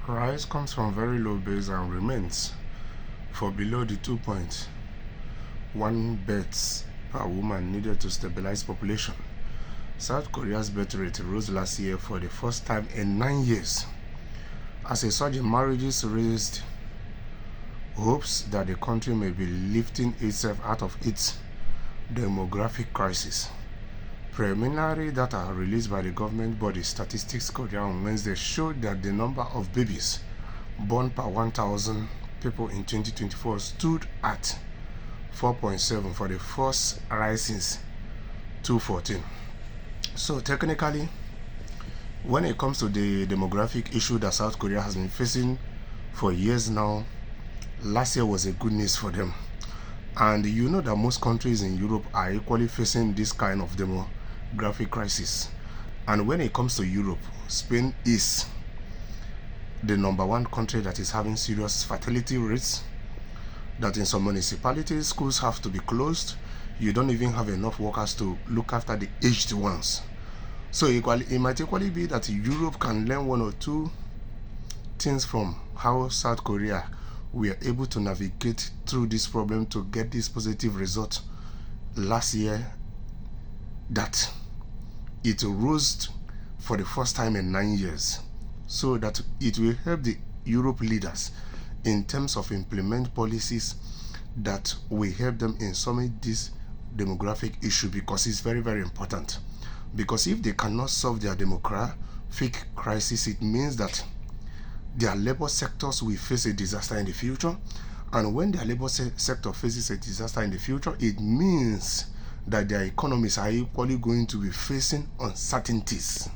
Rise comes from very low base and remains for below the 2.1 births per woman needed to stabilize population. South Korea's birth rate rose last year for the first time in 9 years, as a surge in marriages raised hopes that the country may be lifting itself out of its demographic crisis. Preliminary data released by the government body Statistics Korea on Wednesday showed that the number of babies born per 1,000 people in 2024 stood at 4.7 for the first rise since 2014. So technically, when it comes to the demographic issue that South Korea has been facing for years now, last year was a good news for them. And you know that most countries in Europe are equally facing this kind of demographic crisis. And when it comes to Europe, Spain is the #1 country that is having serious fertility rates, that in some municipalities schools have to be closed. You don't even have enough workers to look after the aged ones. So it might equally be that Europe can learn one or two things from how South Korea were able to navigate through this problem to get this positive result last year, that it rose for the first time in 9 years, so that it will help the Europe leaders in terms of implement policies that will help them in solving this demographic issue, because it's very, very important. Because if they cannot solve their demographic crisis, it means that their labor sectors will face a disaster in the future. And when their labor sector faces a disaster in the future, it means that their economies are equally going to be facing uncertainties.